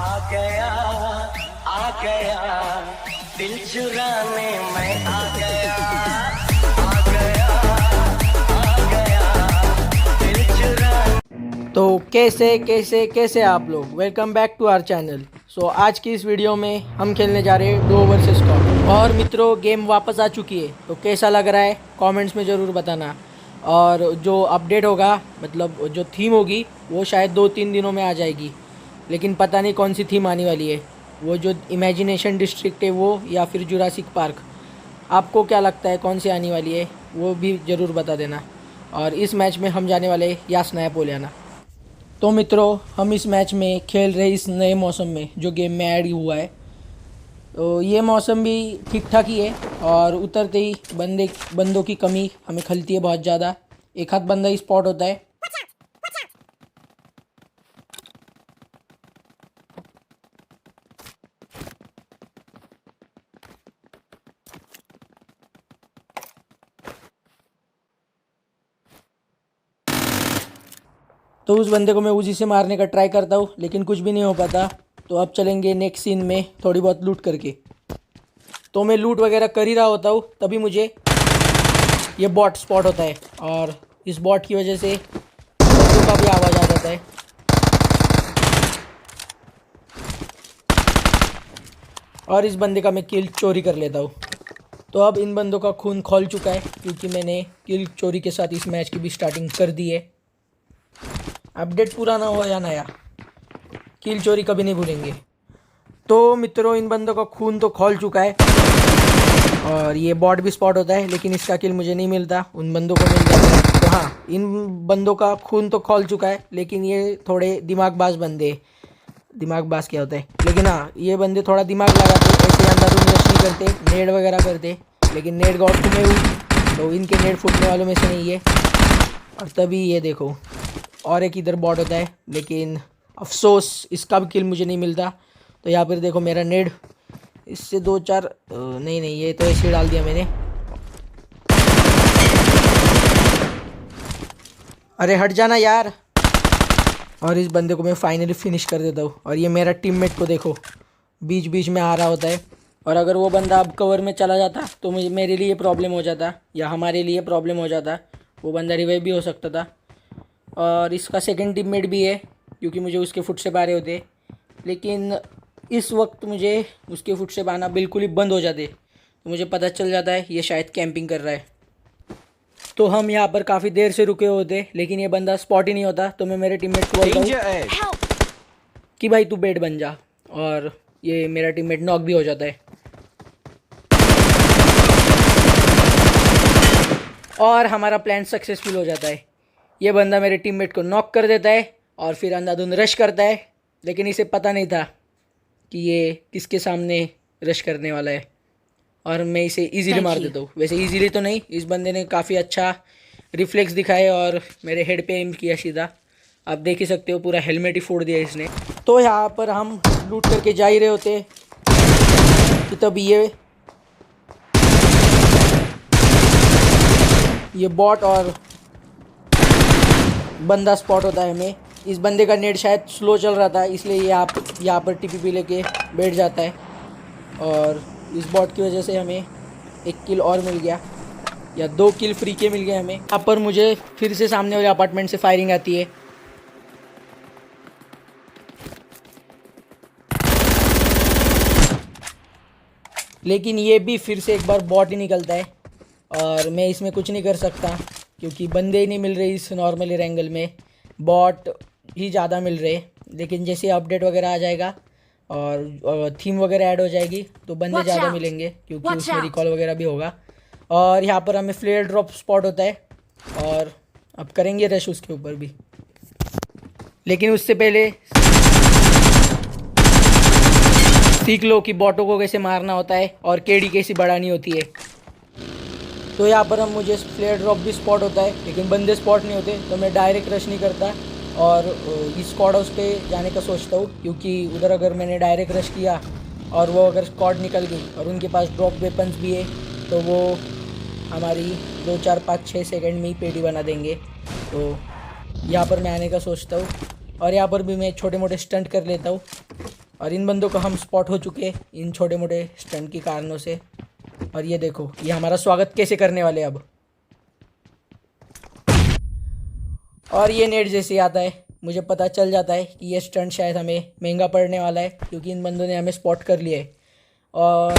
आ गया दिल चुराने मैं आ गया दिल चुराने। तो कैसे कैसे कैसे आप लोग, welcome back to our channel. So आज की इस वीडियो में हम खेलने जा रहे हैं डो वर्सेस स्क्वाड। और मित्रों, गेम वापस आ चुकी है, तो कैसा लग रहा है कमेंट्स में ज़रूर बताना। और जो अपडेट होगा, मतलब जो थीम होगी, वो शायद 2-3 दिनों में आ जाएगी, लेकिन पता नहीं कौन सी थीम आने वाली है। वो जो इमेजिनेशन डिस्ट्रिक्ट है वो, या फिर जुरासिक पार्क। आपको क्या लगता है कौन सी आने वाली है, वो भी ज़रूर बता देना। और इस मैच में हम जाने वाले यास नया पोलियाना। तो मित्रों, हम इस मैच में खेल रहे इस नए मौसम में जो गेम में ऐड हुआ है। तो ये मौसम भी ठीक ठाक ही है, और उतरते ही बंदों की कमी हमें खलती है बहुत ज़्यादा। एक हाथ बंदा ही स्पॉट होता है। तो उस बंदे को मैं उसी से मारने का ट्राई करता हूँ, लेकिन कुछ भी नहीं हो पाता। तो अब चलेंगे नेक्स्ट सीन में थोड़ी बहुत लूट करके। तो मैं लूट वगैरह कर ही रहा होता हूँ, तभी मुझे ये बॉट स्पॉट होता है, और इस बॉट की वजह से बंदों का भी आवाज़ आ जाता है। और इस बंदे का मैं किल चोरी कर लेता हूँ। तो अब इन बंदों का खून खौल चुका है, क्योंकि मैंने किल चोरी के साथ इस मैच की भी स्टार्टिंग कर दी है। अपडेट पूरा ना हो या नया, किल चोरी कभी नहीं भूलेंगे। तो मित्रों, इन बंदों का खून तो खौल चुका है, और ये बॉट भी स्पॉट होता है, लेकिन इसका किल मुझे नहीं मिलता, उन बंदों को मिल जाता है। तो हाँ, इन बंदों का खून तो खौल चुका है, लेकिन ये थोड़े दिमागबाज बंदे। दिमागबाज क्या होता है, लेकिन हाँ, ये बंदे थोड़ा दिमाग लगाते, ऐसे अंधाधुंध रश नहीं करते, नेड वगैरह करते। लेकिन नेड गॉड तो मैं हूँ, तो इनके नेड फूटने वालों में से नहीं है। और तभी ये देखो, और एक इधर बॉट होता है, लेकिन अफसोस इसका भी किल मुझे नहीं मिलता। तो यहाँ पर देखो मेरा नेड, इससे 2-4 नहीं, ये तो ऐसे डाल दिया मैंने। अरे हट जाना यार। और इस बंदे को मैं फाइनली फिनिश कर देता हूँ। और ये मेरा टीममेट को देखो, बीच बीच में आ रहा होता है। और अगर वो बंदा अब कवर में चला जाता तो मेरे लिए प्रॉब्लम हो जाता, या हमारे लिए प्रॉब्लम हो जाता। वो बंदा रिवाइव भी हो सकता था। और इसका सेकंड टीममेट भी है, क्योंकि मुझे उसके फुट से बारे होते, लेकिन इस वक्त मुझे उसके फुट से आना बिल्कुल ही बंद हो जाते। तो मुझे पता चल जाता है ये शायद कैंपिंग कर रहा है। तो हम यहाँ पर काफ़ी देर से रुके होते, लेकिन ये बंदा स्पॉट ही नहीं होता। तो मैं मेरे टीममेट को बोलता हूँ कि भाई तू बेड बन जा, और ये मेरा टीममेट नॉक भी हो जाता है। और हमारा प्लान सक्सेसफुल हो जाता है। ये बंदा मेरे टीममेट को नॉक कर देता है, और फिर अंधाधुंध रश करता है। लेकिन इसे पता नहीं था कि ये किसके सामने रश करने वाला है, और मैं इसे इजीली मार देता हूँ। वैसे इजीली तो नहीं, इस बंदे ने काफ़ी अच्छा रिफ्लेक्स दिखाए और मेरे हेड पे एम किया सीधा। आप देख ही सकते हो, पूरा हेलमेट ही फोड़ दिया इसने। तो यहाँ पर हम लूट करके जा ही रहे होते कि तब ये बॉट और बंदा स्पॉट होता है हमें। इस बंदे का नेट शायद स्लो चल रहा था, इसलिए ये यहाँ पर टीपीपी लेके बैठ जाता है। और इस बॉट की वजह से हमें एक किल और मिल गया, या 2 किल फ्री के मिल गए हमें। यहाँ पर मुझे फिर से सामने वाले अपार्टमेंट से फायरिंग आती है। लेकिन ये भी फिर से एक बार बॉट ही निकलता है, और मैं इसमें कुछ नहीं कर सकता, क्योंकि बंदे ही नहीं मिल रहे इस नॉर्मल रैंगल में, बॉट ही ज़्यादा मिल रहे। लेकिन जैसे अपडेट वगैरह आ जाएगा और थीम वगैरह ऐड हो जाएगी, तो बंदे ज़्यादा मिलेंगे, क्योंकि उसमें रिकॉल वगैरह भी होगा। और यहाँ पर हमें फ्लेयर ड्रॉप स्पॉट होता है, और अब करेंगे रश उसके ऊपर भी। लेकिन उससे पहले सीख लो कि बॉटों को कैसे मारना होता है, और केडी कैसी बढ़ानी होती है। तो यहाँ पर मुझे फ्लेयर ड्रॉप भी स्पॉट होता है, लेकिन बंदे स्पॉट नहीं होते। तो मैं डायरेक्ट रश नहीं करता, और इस स्क्वाड हाउस पे जाने का सोचता हूँ, क्योंकि उधर अगर मैंने डायरेक्ट रश किया और वो अगर स्क्वाड निकल गई और उनके पास ड्रॉप वेपन्स भी है, तो वो हमारी 2, 4, 5, 6 सेकंड में ही पेडी बना देंगे। तो यहाँ पर मैं आने का सोचता हूँ, और यहाँ पर भी मैं छोटे मोटे स्टंट कर लेता हूँ। और इन बंदों को हम स्पॉट हो चुके हैं इन छोटे मोटे स्टंट के कारणों से। और ये देखो ये हमारा स्वागत कैसे करने वाले अब। और ये नेट जैसे आता है मुझे पता चल जाता है कि ये स्टंट शायद हमें महंगा पड़ने वाला है, क्योंकि इन बंदों ने हमें स्पॉट कर लिया है। और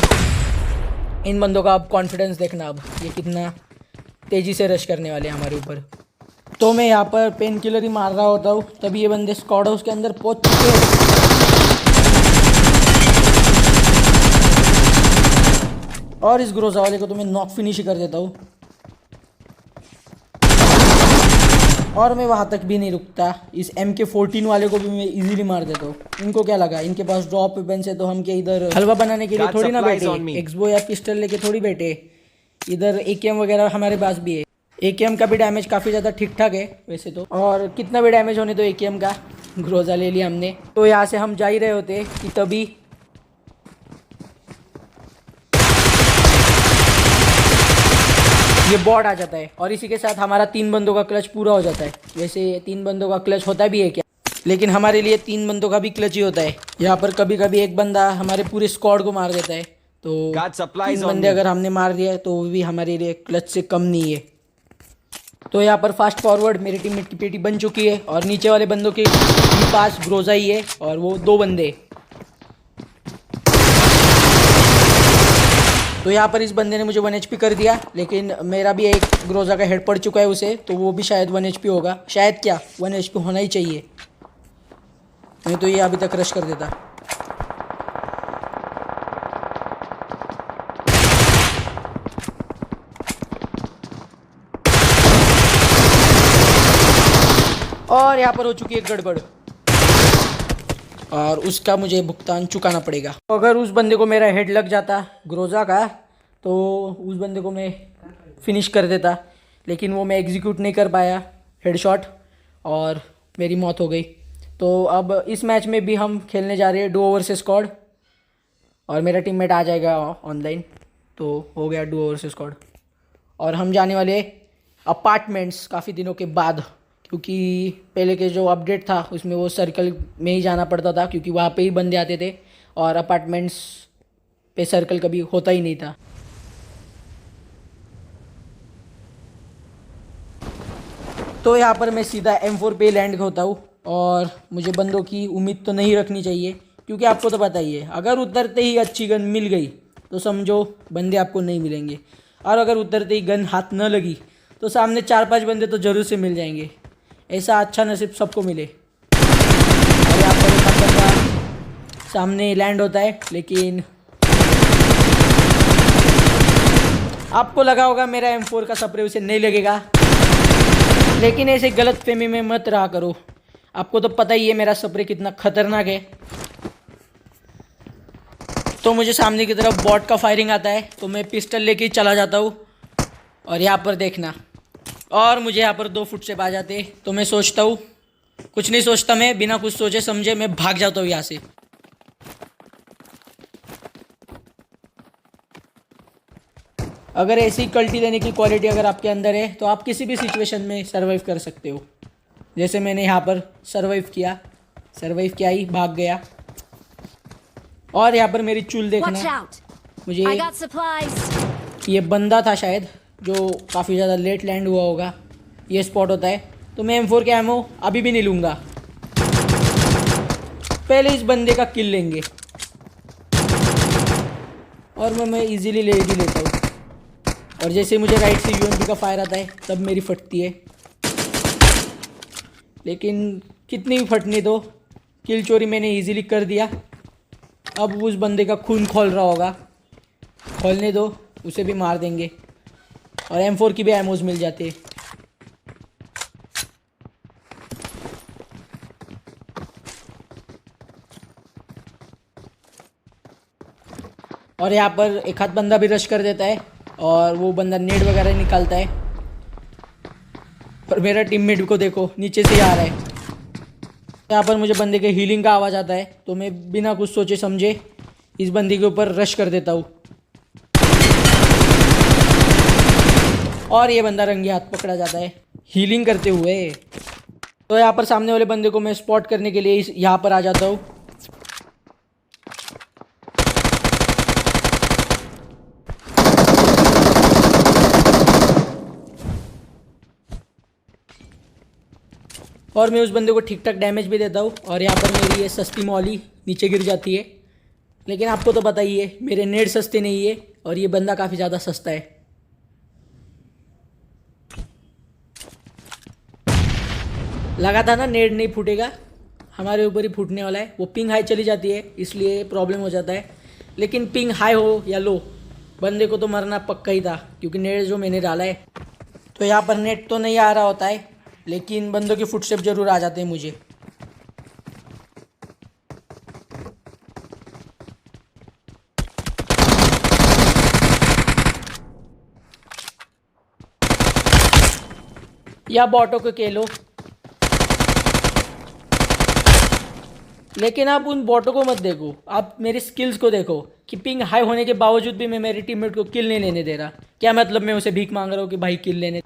इन बंदों का अब कॉन्फिडेंस देखना, अब ये कितना तेज़ी से रश करने वाले हैं हमारे ऊपर। तो मैं यहाँ पर पेन किलर ही मार रहा होता हूँ, तभी ये बंदे स्क्वाड हाउस के अंदर पहुँच चुके हैं। और इस ग्रोजा वाले को तो मैं नॉक फिनिश ही कर देता हूँ। और मैं वहाँ तक भी नहीं रुकता, इस MK14 वाले को भी मैं इजीली मार देता हूँ। इनको क्या लगा इनके पास ड्रॉप वेपन है तो हम क्या इधर हलवा बनाने के लिए थोड़ी ना बैठे, एक्सबो या पिस्टल लेके थोड़ी बैठे। इधर AKM वगैरह हमारे पास भी है। AKM का भी डैमेज काफ़ी ज़्यादा ठीक ठाक है वैसे तो, और कितना भी डैमेज होने तो AKM का ग्रोजा ले लिया हमने। तो यहाँ से हम जा ही रहे होते कि तभी ये बॉट आ जाता है और इसी के साथ हमारा 3 बंदों का क्लच पूरा हो जाता है। वैसे 3 बंदों का क्लच होता भी है क्या, लेकिन हमारे लिए 3 बंदों का भी क्लच ही होता है। यहाँ पर कभी कभी एक बंदा हमारे पूरे स्क्वाड को मार देता है, तो 3 बंदे अगर हमने मार दिया तो वो भी हमारे लिए क्लच से कम नहीं है। तो यहाँ पर फास्ट फॉरवर्ड मेरी टीम में टिपेटी बन चुकी है और नीचे वाले बंदों के पास ग्रोजा ही है और वो 2 बंदे। तो यहाँ पर इस बंदे ने मुझे 1 HP कर दिया, लेकिन मेरा भी एक ग्रोजा का हेड पड़ चुका है उसे, तो वो भी शायद 1 HP होगा। शायद क्या 1 HP होना ही चाहिए, नहीं तो ये अभी तक रश कर देता। और यहाँ पर हो चुकी है गड़बड़ और उसका मुझे भुगतान चुकाना पड़ेगा। अगर उस बंदे को मेरा हेड लग जाता ग्रोजा का तो उस बंदे को मैं फिनिश कर देता, लेकिन वो मैं एग्जीक्यूट नहीं कर पाया हेडशॉट और मेरी मौत हो गई। तो अब इस मैच में भी हम खेलने जा रहे हैं डुओ वर्सेस स्क्वाड और मेरा टीममेट आ जाएगा ऑनलाइन। तो हो गया डुओ वर्सेस स्क्वाड और हम जाने वाले अपार्टमेंट्स काफ़ी दिनों के बाद, क्योंकि पहले के जो अपडेट था उसमें वो सर्कल में ही जाना पड़ता था, क्योंकि वहाँ पे ही बंदे आते थे और अपार्टमेंट्स पे सर्कल कभी होता ही नहीं था। तो यहाँ पर मैं सीधा M4 पे लैंड होता हूँ और मुझे बंदों की उम्मीद तो नहीं रखनी चाहिए, क्योंकि आपको तो पता ही है अगर उतरते ही अच्छी गन मिल गई तो समझो बंदे आपको नहीं मिलेंगे, और अगर उतरते ही गन हाथ न लगी तो सामने 4-5 बंदे तो ज़रूर से मिल जाएंगे। ऐसा अच्छा नसीब सबको मिले। और यहाँ पर एक बंदा सामने लैंड होता है, लेकिन आपको लगा होगा मेरा M4 का स्प्रे उसे नहीं लगेगा, लेकिन ऐसे गलत फहमी में मत रहा करो। आपको तो पता ही है मेरा स्प्रे कितना खतरनाक है। तो मुझे सामने की तरफ बॉट का फायरिंग आता है तो मैं पिस्टल लेके चला जाता हूँ और यहाँ पर देखना, और मुझे यहाँ पर 2 फुट से आ जाते तो मैं सोचता हूँ, कुछ नहीं सोचता, मैं बिना कुछ सोचे समझे मैं भाग जाता हूँ यहाँ से। अगर ऐसी कल्टी लेने की क्वालिटी अगर आपके अंदर है तो आप किसी भी सिचुएशन में सर्वाइव कर सकते हो, जैसे मैंने यहाँ पर सर्वाइव किया ही भाग गया। और यहाँ पर मेरी चूल देखना, मुझे ये बंदा था शायद जो काफ़ी ज़्यादा लेट लैंड हुआ होगा, ये स्पॉट होता है। तो मैं M4 के एमो अभी भी नहीं लूँगा, पहले इस बंदे का किल लेंगे और मैं इजीली ले भी लेता हूँ। और जैसे मुझे राइट से UMP का फायर आता है तब मेरी फटती है, लेकिन कितनी भी फटनी दो, किल चोरी मैंने इजीली कर दिया। अब उस बंदे का खून खोल रहा होगा, खोलने दो, उसे भी मार देंगे और M4 की भी एमोज मिल जाते हैं। और यहाँ पर एक हाथ बंदा भी रश कर देता है और वो बंदा नेड वगैरह निकालता है, पर मेरा टीममेट को देखो नीचे से आ रहा है। यहाँ पर मुझे बंदे के हीलिंग का आवाज़ आता है तो मैं बिना कुछ सोचे समझे इस बंदे के ऊपर रश कर देता हूँ और ये बंदा रंगे हाथ पकड़ा जाता है हीलिंग करते हुए। तो यहाँ पर सामने वाले बंदे को मैं स्पॉट करने के लिए यहाँ पर आ जाता हूँ और मैं उस बंदे को ठीक ठाक डैमेज भी देता हूँ। और यहाँ पर मेरी ये सस्ती मौली नीचे गिर जाती है। लेकिन आपको तो पता ही है मेरे नेट सस्ते नहीं है और ये बंदा काफ़ी ज़्यादा सस्ता है। लगा था ना नेट नहीं फूटेगा, हमारे ऊपर ही फूटने वाला है। वो पिंग हाई चली जाती है इसलिए प्रॉब्लम हो जाता है। लेकिन पिंग हाई हो या लो, बंदे को तो मरना पक्का ही था क्योंकि नेट जो मैंने डाला है। तो यहाँ पर नेट तो नहीं आ रहा होता है लेकिन बंदों के फुटस्टेप जरूर आ जाते हैं मुझे। या बॉटों को खेलो, लेकिन आप उन बॉटों को मत देखो, आप मेरी स्किल्स को देखो कि पिंग हाई होने के बावजूद भी मैं मेरे टीममेट को किल नहीं लेने दे रहा। क्या मतलब मैं उसे भीख मांग रहा हूँ कि भाई किल लेने।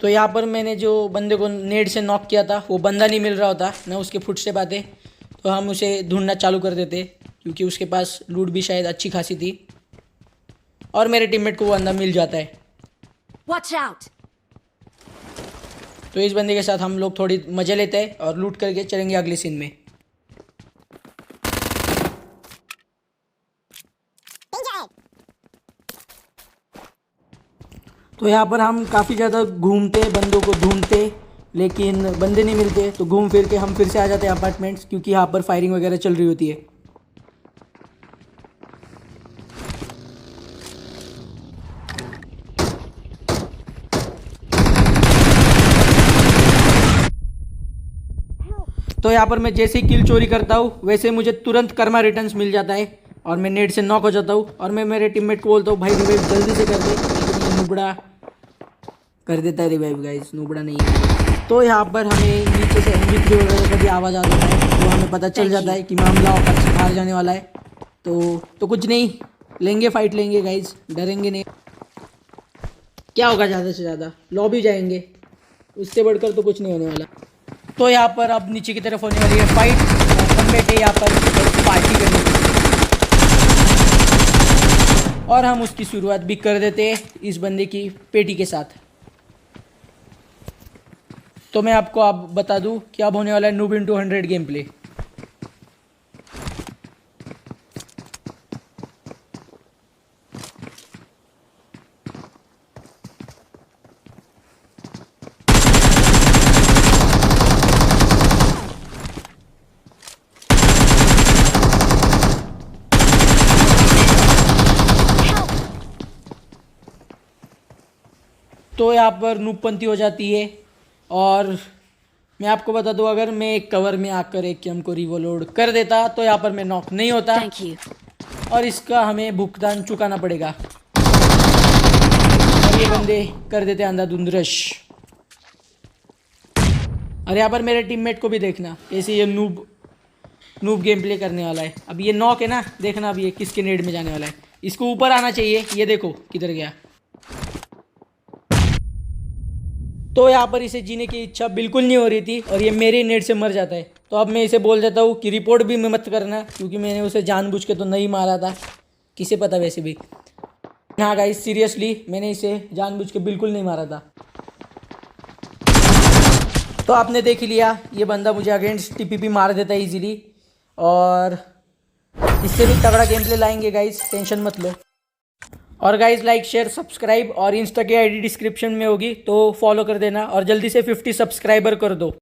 तो यहाँ पर मैंने जो बंदे को नेट से नॉक किया था वो बंदा नहीं मिल रहा होता ना, उसके फुटस्टेप आते तो हम उसे ढूंढना चालू कर देते क्योंकि उसके पास लूट भी शायद अच्छी खासी थी और मेरे टीममेट को वो बंदा मिल जाता है। Watch out! तो इस बंदे के साथ हम लोग थोड़ी मजे लेते हैं और लूट करके चलेंगे अगले सीन में। तो यहाँ पर हम काफ़ी ज़्यादा घूमते, बंदों को ढूंढते, लेकिन बंदे नहीं मिलते। तो घूम फिर के हम फिर से आ जाते हैं अपार्टमेंट्स क्योंकि यहाँ पर फायरिंग वगैरह चल रही होती है। तो यहाँ पर मैं जैसे ही किल चोरी करता हूँ वैसे मुझे तुरंत कर्मा रिटर्न्स मिल जाता है और मैं नेट से नॉक हो जाता हूँ। और मैं मेरे टीममेट को बोलता हूँ भाई रिवाइव जल्दी से कर दे, लेकिन ये नुबड़ा कर देता है रिवाइव। गाइस नुबड़ा नहीं है। तो यहाँ पर हमें नीचे से MP3 वगैरह का भी आवाज़ आ जाता है तो हमें पता चल जाता है कि मामला ऑफर से बाहर जाने वाला है। तो कुछ नहीं, लेंगे फाइट लेंगे गाइस, डरेंगे नहीं। क्या होगा ज़्यादा से ज़्यादा, लॉबी जाएंगे, उससे बढ़कर तो कुछ नहीं होने वाला। तो यहाँ पर अब नीचे की तरफ होने वाली है फाइट और हम बैठे यहाँ पर पार्टी करने के लिए। और हम उसकी शुरुआत भी कर देते हैं इस बंदे की पेटी के साथ। तो मैं आपको अब बता दूं कि अब होने वाला है नूब इंटू 100 गेम प्ले। तो यहाँ पर नूबपंथी हो जाती है और मैं आपको बता दूं अगर मैं एक कवर में आकर एक कैम को रिवोलोड कर देता तो यहाँ पर मैं नॉक नहीं होता। Thank you. और इसका हमें भुगतान चुकाना पड़ेगा। और ये बंदे कर देते अंधाधुंध रश। और यहाँ पर मेरे टीममेट को भी देखना कैसे ये नूब गेम प्ले करने वाला है। अब ये नॉक है ना, देखना अब ये किसके नेड में जाने वाला है। इसको ऊपर आना चाहिए, ये देखो किधर गया। तो यहाँ पर इसे जीने की इच्छा बिल्कुल नहीं हो रही थी और ये मेरे नेट से मर जाता है। तो अब मैं इसे बोल देता हूँ कि रिपोर्ट भी मत करना क्योंकि मैंने उसे जानबूझ के तो नहीं मारा था, किसे पता वैसे भी। हाँ गाइस सीरियसली मैंने इसे जानबूझ के बिल्कुल नहीं मारा था। तो आपने देख ही लिया, ये बंदा मुझे अगेंस्ट TPP मार देता है इजीली और इससे भी तगड़ा गेम प्ले लाएंगे गाइस, टेंशन मत लो। और गाइज लाइक शेयर सब्सक्राइब और इंस्टा की ID डिस्क्रिप्शन में होगी तो फॉलो कर देना और जल्दी से 50 सब्सक्राइबर कर दो।